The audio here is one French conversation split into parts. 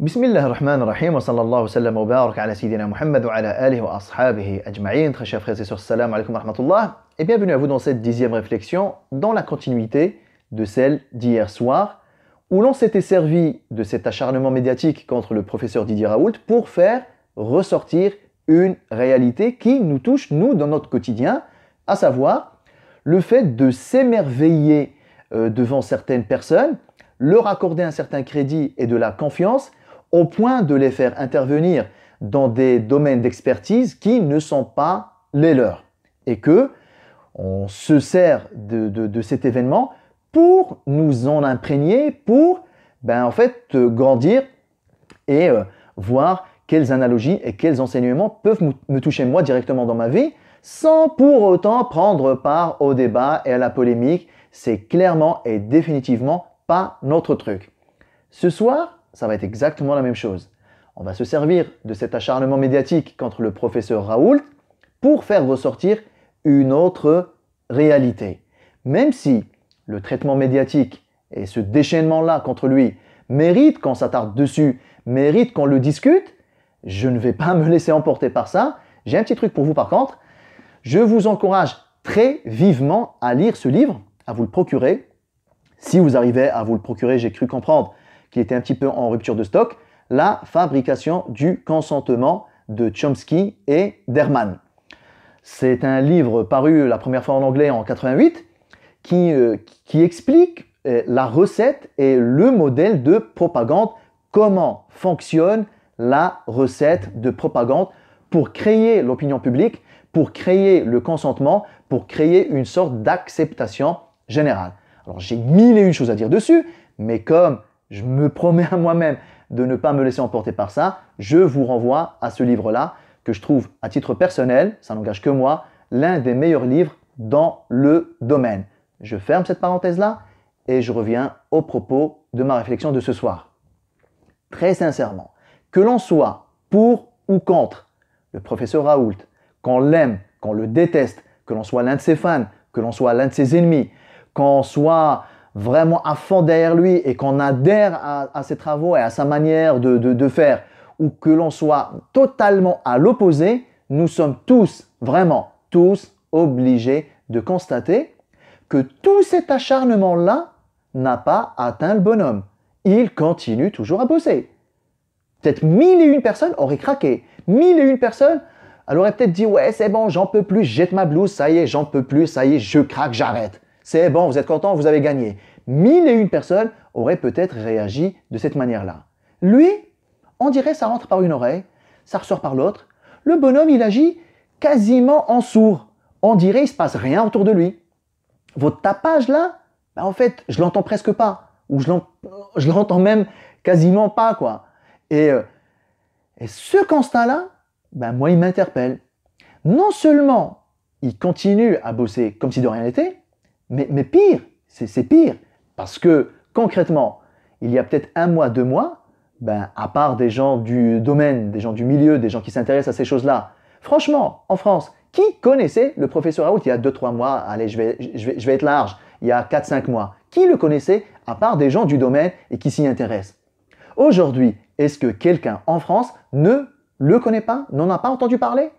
بسم الله الرحمن الرحيم وصلى الله وسلم وبارك على سيدنا محمد وعلى آله وأصحابه أجمعين. Très chers frères et sœurs, salam alaikum wa rahmatullah et bienvenue à vous dans cette 10e réflexion dans la continuité de celle d'hier soir où l'on s'était servi de cet acharnement médiatique contre le professeur Didier Raoult pour faire ressortir une réalité qui nous touche, nous, dans notre quotidien, à savoir le fait de s'émerveiller devant certaines personnes, leur accorder un certain crédit et de la confiance au point de les faire intervenir dans des domaines d'expertise qui ne sont pas les leurs. Et que on se sert de cet événement pour nous en imprégner, pour grandir et voir quelles analogies et quels enseignements peuvent me toucher moi directement dans ma vie, sans pour autant prendre part au débat et à la polémique. C'est clairement et définitivement pas notre truc. Ce soir, ça va être exactement la même chose. On va se servir de cet acharnement médiatique contre le professeur Raoult pour faire ressortir une autre réalité. Même si le traitement médiatique et ce déchaînement-là contre lui mérite qu'on s'attarde dessus, mérite qu'on le discute, je ne vais pas me laisser emporter par ça. J'ai un petit truc pour vous par contre. Je vous encourage très vivement à lire ce livre, à vous le procurer. Si vous arrivez à vous le procurer, j'ai cru comprendre qu'il était un petit peu en rupture de stock, La fabrication du consentement de Chomsky et d'Herman. C'est un livre paru la première fois en anglais en 88 qui explique la recette et le modèle de propagande, comment fonctionne la recette de propagande pour créer l'opinion publique, pour créer le consentement, pour créer une sorte d'acceptation générale. Alors j'ai mille et une choses à dire dessus, mais comme je me promets à moi-même de ne pas me laisser emporter par ça, je vous renvoie à ce livre-là que je trouve à titre personnel, ça n'engage que moi, l'un des meilleurs livres dans le domaine. Je ferme cette parenthèse-là et je reviens au propos de ma réflexion de ce soir. Très sincèrement, que l'on soit pour ou contre le professeur Raoult, qu'on l'aime, qu'on le déteste, que l'on soit l'un de ses fans, que l'on soit l'un de ses ennemis, qu'on soit vraiment à fond derrière lui et qu'on adhère à ses travaux et à sa manière de faire, ou que l'on soit totalement à l'opposé, nous sommes tous, vraiment tous, obligés de constater que tout cet acharnement-là n'a pas atteint le bonhomme. Il continue toujours à bosser. Peut-être 1001 personnes auraient craqué. 1001 personnes, elle aurait peut-être dit « Ouais, c'est bon, j'en peux plus, je jette ma blouse, ça y est, j'en peux plus, ça y est, je craque, j'arrête. » C'est bon, vous êtes content, vous avez gagné. 1001 personnes auraient peut-être réagi de cette manière-là. Lui, on dirait ça rentre par une oreille, ça ressort par l'autre. Le bonhomme, il agit quasiment en sourd. On dirait il ne se passe rien autour de lui. Votre tapage là, en fait, je l'entends presque pas. Ou je l'entends même quasiment pas, quoi. Et ce constat-là, moi, il m'interpelle. Non seulement il continue à bosser comme si de rien n'était, mais pire, c'est pire. Parce que concrètement, il y a peut-être 1 mois, 2 mois, à part des gens du domaine, des gens du milieu, des gens qui s'intéressent à ces choses-là, franchement, en France, qui connaissait le professeur Raoult il y a 2-3 mois? Allez, je vais être large, il y a 4-5 mois. Qui le connaissait à part des gens du domaine et qui s'y intéressent? Aujourd'hui, est-ce que quelqu'un en France ne le connaît pas, n'en a pas entendu parler?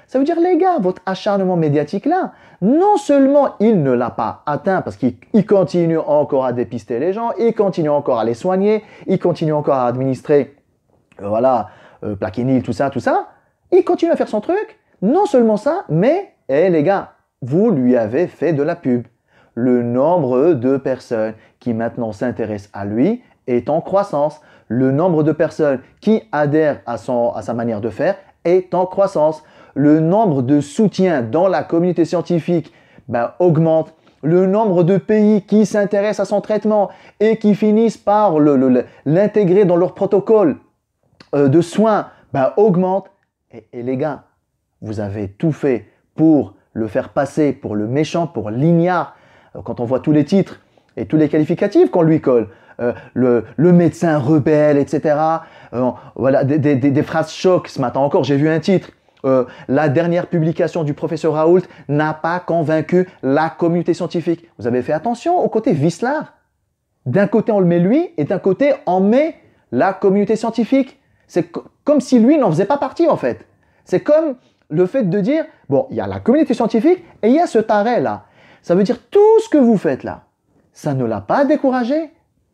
Ça veut dire, les gars, votre acharnement médiatique-là, non seulement il ne l'a pas atteint parce qu'il continue encore à dépister les gens, il continue encore à les soigner, il continue encore à administrer, Plaquenil, tout ça, il continue à faire son truc. Non seulement ça, mais, les gars, vous lui avez fait de la pub. Le nombre de personnes qui maintenant s'intéressent à lui est en croissance. Le nombre de personnes qui adhèrent à sa manière de faire est en croissance. Le nombre de soutiens dans la communauté scientifique augmente. Le nombre de pays qui s'intéressent à son traitement et qui finissent par l'intégrer dans leur protocole de soins augmente. Et les gars, vous avez tout fait pour le faire passer pour le méchant, pour l'ignare. Quand on voit tous les titres et tous les qualificatifs qu'on lui colle, le médecin rebelle, etc. Des phrases chocs. Ce matin encore, j'ai vu un titre. La dernière publication du professeur Raoult n'a pas convaincu la communauté scientifique. Vous avez fait attention au côté vicelard. D'un côté, on le met lui, et d'un côté, on met la communauté scientifique. C'est comme si lui n'en faisait pas partie en fait. C'est comme le fait de dire, bon, il y a la communauté scientifique et il y a ce taré là. Ça veut dire tout ce que vous faites là, ça ne l'a pas découragé.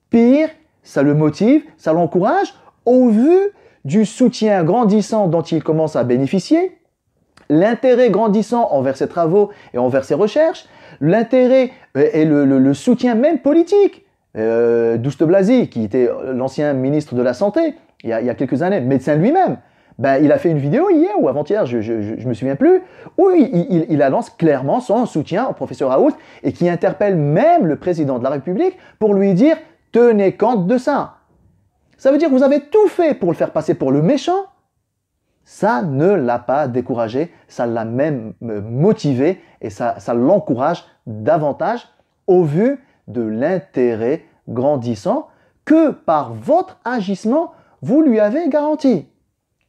Pire, ça le motive, ça l'encourage au vu du soutien grandissant dont il commence à bénéficier, l'intérêt grandissant envers ses travaux et envers ses recherches, l'intérêt et le soutien même politique. Douste Blazy, qui était l'ancien ministre de la Santé il y a quelques années, médecin lui-même, ben, il a fait une vidéo hier ou avant-hier, je me souviens plus, où il annonce clairement son soutien au professeur Raoult et qui interpelle même le président de la République pour lui dire « tenez compte de ça ». Ça veut dire que vous avez tout fait pour le faire passer pour le méchant. Ça ne l'a pas découragé, ça l'a même motivé et ça l'encourage davantage au vu de l'intérêt grandissant que par votre agissement, vous lui avez garanti.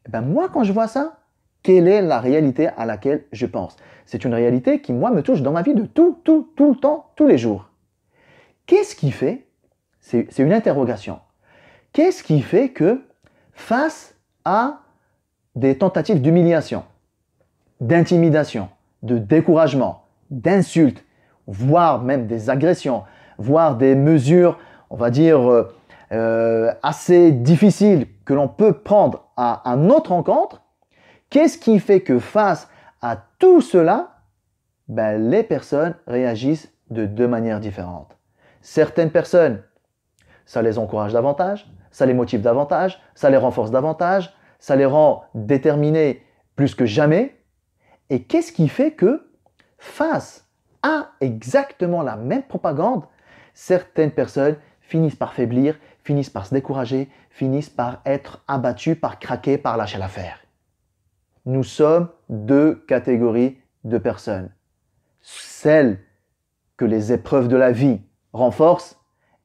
Et ben moi, quand je vois ça, quelle est la réalité à laquelle je pense? C'est une réalité qui, moi, me touche dans ma vie de tout le temps, tous les jours. Qu'est-ce qui fait, c'est une interrogation, qu'est-ce qui fait que face à des tentatives d'humiliation, d'intimidation, de découragement, d'insultes, voire même des agressions, voire des mesures, on va dire, assez difficiles que l'on peut prendre à notre encontre, qu'est-ce qui fait que face à tout cela, ben, les personnes réagissent de deux manières différentes. Certaines personnes, ça les encourage davantage, ça les motive davantage, ça les renforce davantage, ça les rend déterminés plus que jamais. Et qu'est-ce qui fait que, face à exactement la même propagande, certaines personnes finissent par faiblir, finissent par se décourager, finissent par être abattues, par craquer, par lâcher l'affaire. Nous sommes deux catégories de personnes. Celles que les épreuves de la vie renforcent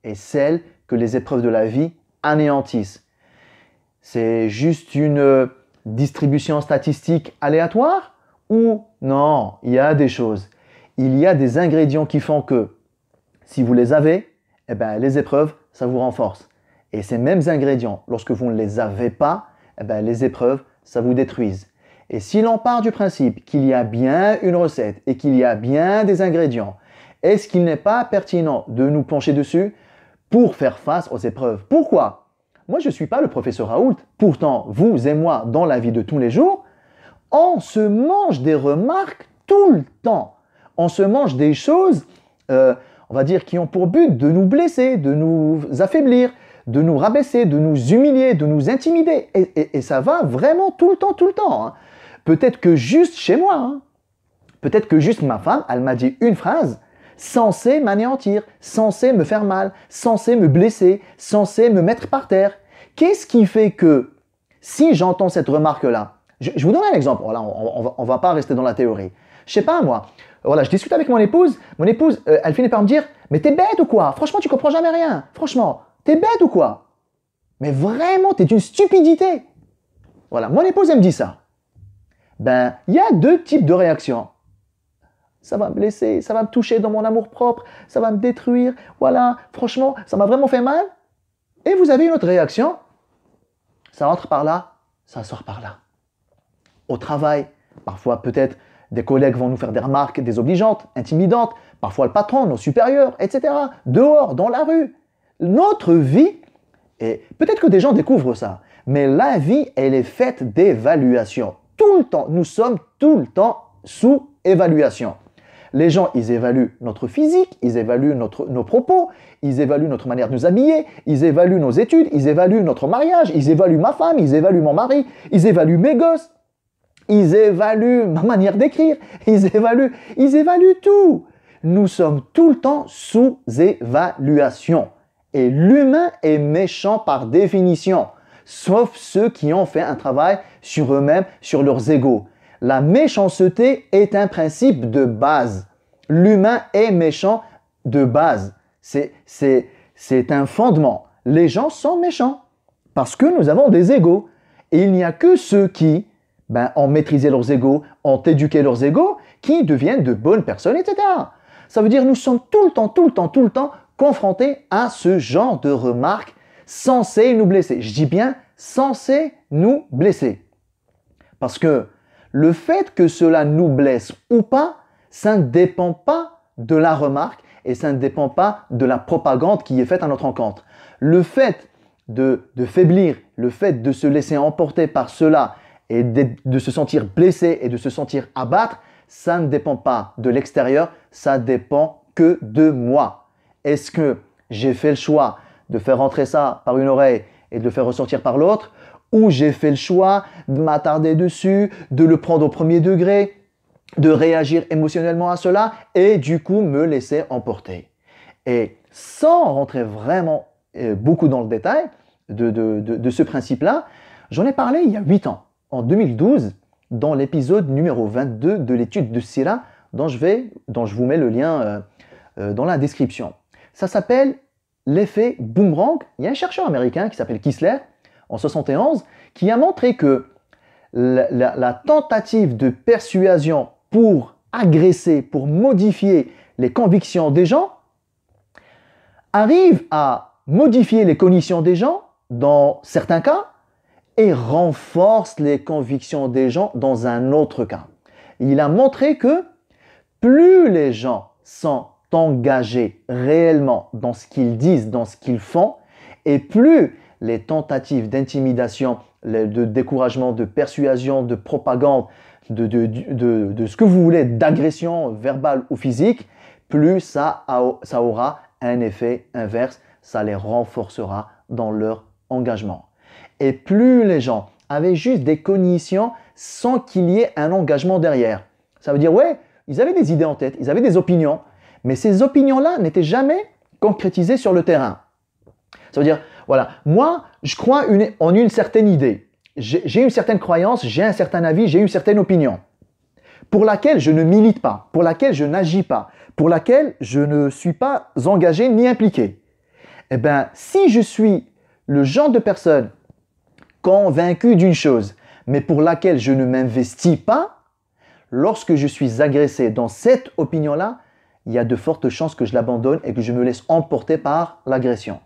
et celles que les épreuves de la vie anéantissent. C'est juste une distribution statistique aléatoire ou non, il y a des choses. Il y a des ingrédients qui font que si vous les avez, eh ben, les épreuves, ça vous renforce. Et ces mêmes ingrédients, lorsque vous ne les avez pas, eh ben, les épreuves, ça vous détruise. Et si l'on part du principe qu'il y a bien une recette et qu'il y a bien des ingrédients, est-ce qu'il n'est pas pertinent de nous pencher dessus pour faire face aux épreuves? Pourquoi? Moi, je ne suis pas le professeur Raoult. Pourtant, vous et moi, dans la vie de tous les jours, on se mange des remarques tout le temps. On se mange des choses, on va dire, qui ont pour but de nous blesser, de nous affaiblir, de nous rabaisser, de nous humilier, de nous intimider. Et ça va vraiment tout le temps. Hein. Peut-être que juste chez moi, hein. Peut-être que juste ma femme, elle m'a dit une phrase censée m'anéantir, censée me faire mal, censée me blesser, censée me mettre par terre. Qu'est-ce qui fait que, si j'entends cette remarque-là, je vous donne un exemple, voilà, on va pas rester dans la théorie. Je sais pas moi, voilà, je discute avec mon épouse, elle finit par me dire « Mais t'es bête ou quoi? Franchement, tu comprends jamais rien. Franchement, t'es bête ou quoi? Mais vraiment, t'es une stupidité. » Voilà, mon épouse, elle me dit ça. Ben, il y a deux types de réactions. Ça va me blesser, ça va me toucher dans mon amour-propre, ça va me détruire, voilà, franchement, ça m'a vraiment fait mal. Et vous avez une autre réaction, ça rentre par là, ça sort par là. Au travail, parfois peut-être des collègues vont nous faire des remarques désobligeantes, intimidantes, parfois le patron, nos supérieurs, etc. Dehors, dans la rue. Notre vie, et peut-être que des gens découvrent ça, mais la vie, elle est faite d'évaluation. Tout le temps, nous sommes tout le temps sous évaluation. Les gens, ils évaluent notre physique, ils évaluent nos propos, ils évaluent notre manière de nous habiller, ils évaluent nos études, ils évaluent notre mariage, ils évaluent ma femme, ils évaluent mon mari, ils évaluent mes gosses, ils évaluent ma manière d'écrire, ils évaluent tout. Nous sommes tout le temps sous évaluation. Et l'humain est méchant par définition, sauf ceux qui ont fait un travail sur eux-mêmes, sur leurs égos. La méchanceté est un principe de base. L'humain est méchant de base. C'est un fondement. Les gens sont méchants parce que nous avons des égos. Et il n'y a que ceux qui ont maîtrisé leurs égos, ont éduqué leurs égos, qui deviennent de bonnes personnes, etc. Ça veut dire que nous sommes tout le temps confrontés à ce genre de remarques censé nous blesser. Je dis bien censé nous blesser. Parce que le fait que cela nous blesse ou pas, ça ne dépend pas de la remarque et ça ne dépend pas de la propagande qui est faite à notre encontre. Le fait de faiblir, le fait de se laisser emporter par cela et de se sentir blessé et de se sentir abattre, ça ne dépend pas de l'extérieur, ça dépend que de moi. Est-ce que j'ai fait le choix de faire rentrer ça par une oreille et de le faire ressortir par l'autre, ou j'ai fait le choix de m'attarder dessus, de le prendre au premier degré, de réagir émotionnellement à cela et du coup me laisser emporter. Et sans rentrer vraiment beaucoup dans le détail de ce principe-là, j'en ai parlé il y a 8 ans, en 2012, dans l'épisode numéro 22 de l'étude de Sira, dont je vous mets le lien dans la description. Ça s'appelle l'effet boomerang. Il y a un chercheur américain qui s'appelle Kissler, en 71, qui a montré que la tentative de persuasion pour agresser, pour modifier les convictions des gens, arrive à modifier les cognitions des gens dans certains cas et renforce les convictions des gens dans un autre cas. Il a montré que plus les gens sont engagés réellement dans ce qu'ils disent, dans ce qu'ils font, et plus les tentatives d'intimidation, de découragement, de persuasion, de propagande, de ce que vous voulez, d'agression verbale ou physique, plus ça aura un effet inverse, ça les renforcera dans leur engagement. Et plus les gens avaient juste des cognitions sans qu'il y ait un engagement derrière. Ça veut dire, ouais, ils avaient des idées en tête, ils avaient des opinions, mais ces opinions-là n'étaient jamais concrétisées sur le terrain. Ça veut dire, voilà, moi, je crois en une certaine idée. J'ai une certaine croyance, j'ai un certain avis, j'ai une certaine opinion, pour laquelle je ne milite pas, pour laquelle je n'agis pas, pour laquelle je ne suis pas engagé ni impliqué. Eh bien, si je suis le genre de personne convaincue d'une chose, mais pour laquelle je ne m'investis pas, lorsque je suis agressé dans cette opinion-là, il y a de fortes chances que je l'abandonne et que je me laisse emporter par l'agression.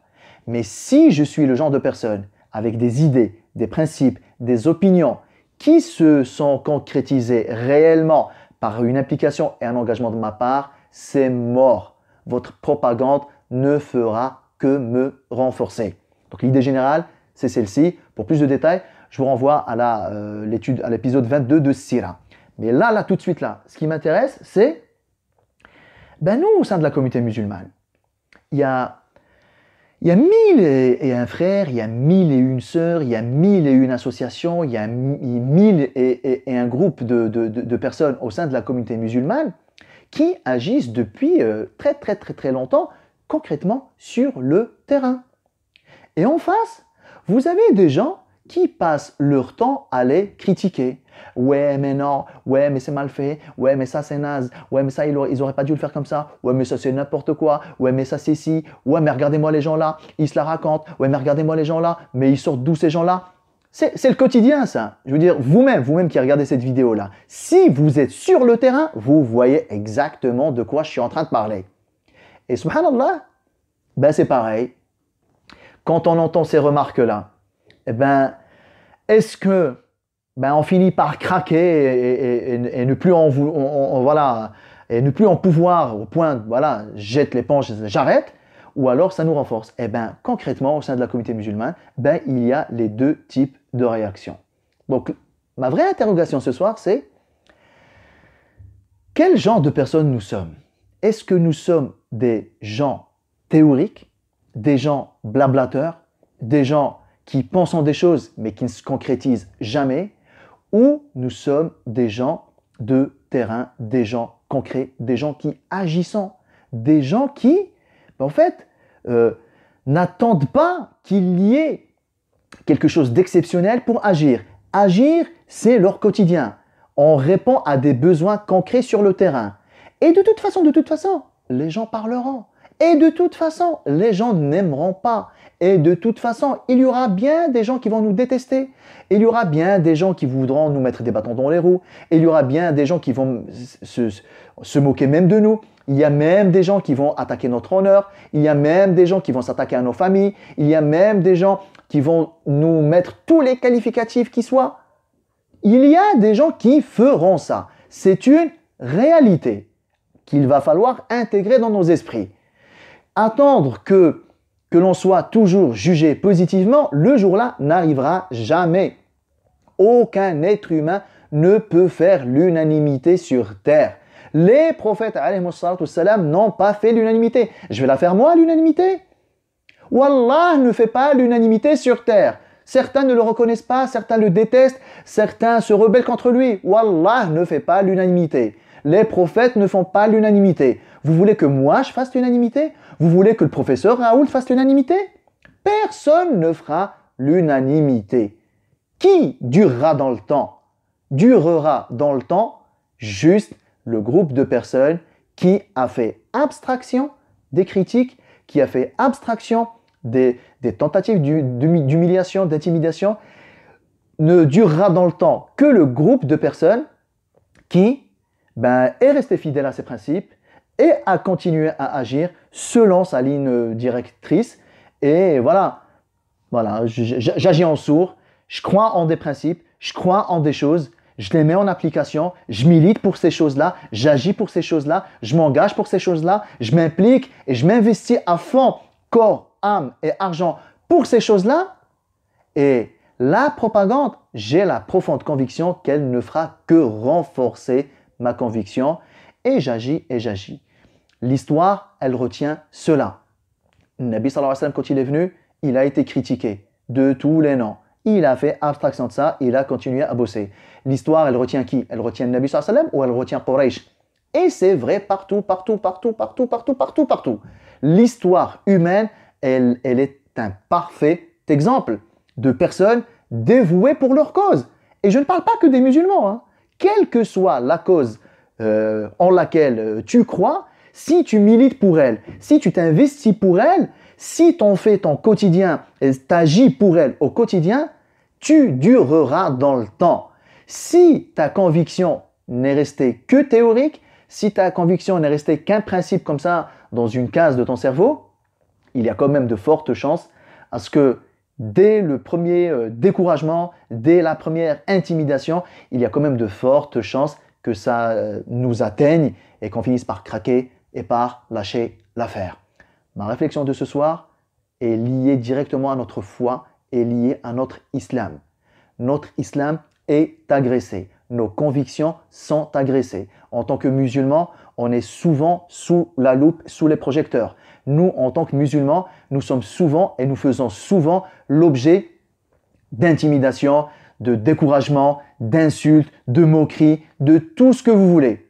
Mais si je suis le genre de personne avec des idées, des principes, des opinions qui se sont concrétisées réellement par une implication et un engagement de ma part, c'est mort. Votre propagande ne fera que me renforcer. Donc l'idée générale, c'est celle-ci. Pour plus de détails, je vous renvoie à l'épisode 22 de Sira. Mais là, tout de suite, ce qui m'intéresse, c'est, nous, au sein de la communauté musulmane, il y a 1001 frères, il y a 1001 sœurs, il y a 1001 associations, il y a 1001 groupe de personnes au sein de la communauté musulmane qui agissent depuis très longtemps concrètement sur le terrain. Et en face, vous avez des gens qui passent leur temps à les critiquer. Ouais, mais non, ouais, mais c'est mal fait, ouais, mais ça c'est naze, ouais, mais ça ils auraient pas dû le faire comme ça, ouais, mais ça c'est n'importe quoi, ouais, mais ça c'est ci, ouais, mais regardez-moi les gens là, ils se la racontent, ouais, mais regardez-moi les gens là, mais ils sortent d'où ces gens là? C'est le quotidien ça. Je veux dire, vous-même qui regardez cette vidéo là, si vous êtes sur le terrain, vous voyez exactement de quoi je suis en train de parler. Et subhanallah, c'est pareil. Quand on entend ces remarques là, est-ce que on finit par craquer et ne plus en pouvoir au point, jette l'éponge, j'arrête, ou alors ça nous renforce. Concrètement, au sein de la communauté musulmane, il y a les deux types de réactions. Donc, ma vraie interrogation ce soir, c'est quel genre de personnes nous sommes? Est-ce que nous sommes des gens théoriques, des gens blablateurs, des gens qui pensent en des choses mais qui ne se concrétisent jamais, ou nous sommes des gens de terrain, des gens concrets, des gens qui agissent, des gens qui, n'attendent pas qu'il y ait quelque chose d'exceptionnel pour agir. Agir, c'est leur quotidien. On répond à des besoins concrets sur le terrain. Et de toute façon, les gens parleront. Et de toute façon, les gens n'aimeront pas. Et de toute façon, il y aura bien des gens qui vont nous détester. Il y aura bien des gens qui voudront nous mettre des bâtons dans les roues. Il y aura bien des gens qui vont se moquer même de nous. Il y a même des gens qui vont attaquer notre honneur. Il y a même des gens qui vont s'attaquer à nos familles. Il y a même des gens qui vont nous mettre tous les qualificatifs qui soient. Il y a des gens qui feront ça. C'est une réalité qu'il va falloir intégrer dans nos esprits. Attendre que l'on soit toujours jugé positivement, le jour-là n'arrivera jamais. Aucun être humain ne peut faire l'unanimité sur terre. Les prophètes n'ont pas fait l'unanimité. Je vais la faire moi, l'unanimité. Wallah ne fait pas l'unanimité sur terre. Certains ne le reconnaissent pas, certains le détestent, certains se rebellent contre lui. Wallah ne fait pas l'unanimité. Les prophètes ne font pas l'unanimité. Vous voulez que moi je fasse l'unanimité? Vous voulez que le professeur Raoul fasse l'unanimité? Personne ne fera l'unanimité. Qui durera dans le temps? Durera dans le temps juste le groupe de personnes qui a fait abstraction des critiques, qui a fait abstraction des tentatives d'humiliation, d'intimidation, ne durera dans le temps que le groupe de personnes qui est resté fidèle à ses principes et a continué à agir selon sa ligne directrice. Et voilà, j'agis en sourd, je crois en des principes, je crois en des choses, je les mets en application, je milite pour ces choses-là, j'agis pour ces choses-là, je m'engage pour ces choses-là, je m'implique et je m'investis à fond, corps, âme et argent pour ces choses-là. Et la propagande, j'ai la profonde conviction qu'elle ne fera que renforcer ma conviction et j'agis. L'histoire, elle retient cela. Nabi sallallahu alayhi wa sallam, quand il est venu, il a été critiqué de tous les noms. Il a fait abstraction de ça, il a continué à bosser. L'histoire, elle retient qui? Elle retient Nabi sallallahu alayhi wa sallam ou elle retient Quraysh? Et c'est vrai partout. L'histoire humaine, elle est un parfait exemple de personnes dévouées pour leur cause. Et je ne parle pas que des musulmans, hein. Quelle que soit la cause en laquelle tu crois, si tu milites pour elle, si tu t'investis pour elle, si tu en fais ton quotidien et tu agis pour elle au quotidien, tu dureras dans le temps. Si ta conviction n'est restée que théorique, si ta conviction n'est restée qu'un principe comme ça dans une case de ton cerveau, il y a quand même de fortes chances à ce que dès le premier découragement, dès la première intimidation, il y a quand même de fortes chances que ça nous atteigne et qu'on finisse par craquer et par lâcher l'affaire. Ma réflexion de ce soir est liée directement à notre foi et liée à notre islam. Notre islam est agressé. Nos convictions sont agressées. En tant que musulmans, on est souvent sous la loupe, sous les projecteurs. Nous, en tant que musulmans, nous sommes souvent et nous faisons souvent l'objet d'intimidation, de découragement, d'insultes, de moqueries, de tout ce que vous voulez.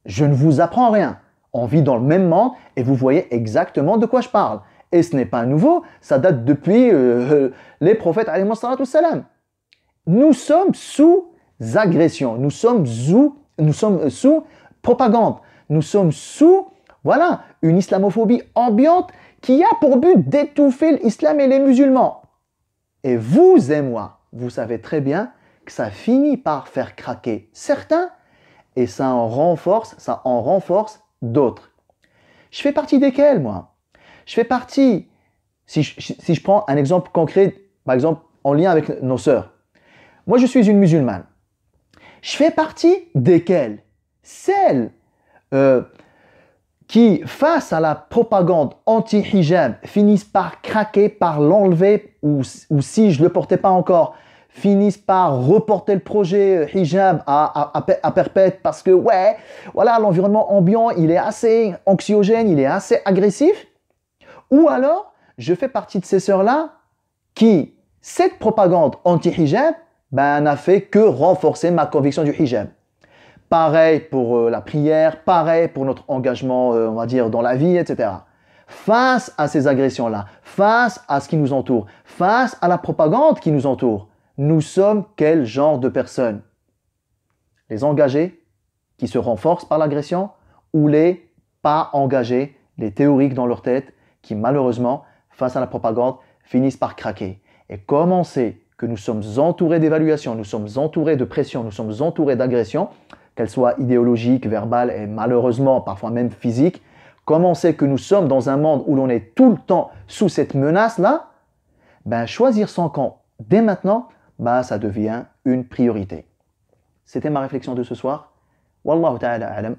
Je ne vous apprends rien. On vit dans le même monde et vous voyez exactement de quoi je parle. Et ce n'est pas nouveau, ça date depuis les prophètes alayhi salam. Nous sommes sous agression, nous sommes sous propagande, nous sommes sous une islamophobie ambiante qui a pour but d'étouffer l'islam et les musulmans. Et vous et moi, vous savez très bien que ça finit par faire craquer certains et ça en renforce d'autres. Je fais partie desquels, moi? Je fais partie, si je prends un exemple concret, par exemple en lien avec nos sœurs. Moi, je suis une musulmane. Je fais partie desquelles? Celles qui, face à la propagande anti-hijab, finissent par craquer, par l'enlever, ou si je ne le portais pas encore, finissent par reporter le projet hijab à perpète parce que, l'environnement ambiant, il est assez anxiogène, il est assez agressif. Ou alors, je fais partie de ces sœurs-là qui, cette propagande anti-hijab, n'a fait que renforcer ma conviction du hijab. Pareil pour la prière, pareil pour notre engagement, on va dire, dans la vie, etc. Face à ces agressions-là, face à ce qui nous entoure, face à la propagande qui nous entoure, nous sommes quel genre de personnes? Les engagés qui se renforcent par l'agression ou les pas engagés, les théoriques dans leur tête qui malheureusement, face à la propagande, finissent par craquer. Et comme on sait que nous sommes entourés d'évaluations, nous sommes entourés de pression, nous sommes entourés d'agressions, qu'elles soient idéologiques, verbales et malheureusement parfois même physiques, comme on sait que nous sommes dans un monde où l'on est tout le temps sous cette menace-là, ben choisir son camp dès maintenant, ben ça devient une priorité. C'était ma réflexion de ce soir. Wallahu ta'ala a'lam.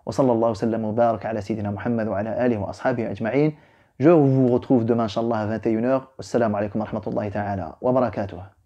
Wa sallallahu sallam wa barak ala sayyidina Muhammad wa ala alihi wa ashabihi ajma'in. Je vous retrouve demain, Inch'Allah, à 21h. Assalamu alaikum wa rahmatullahi ta'ala wa barakatuh.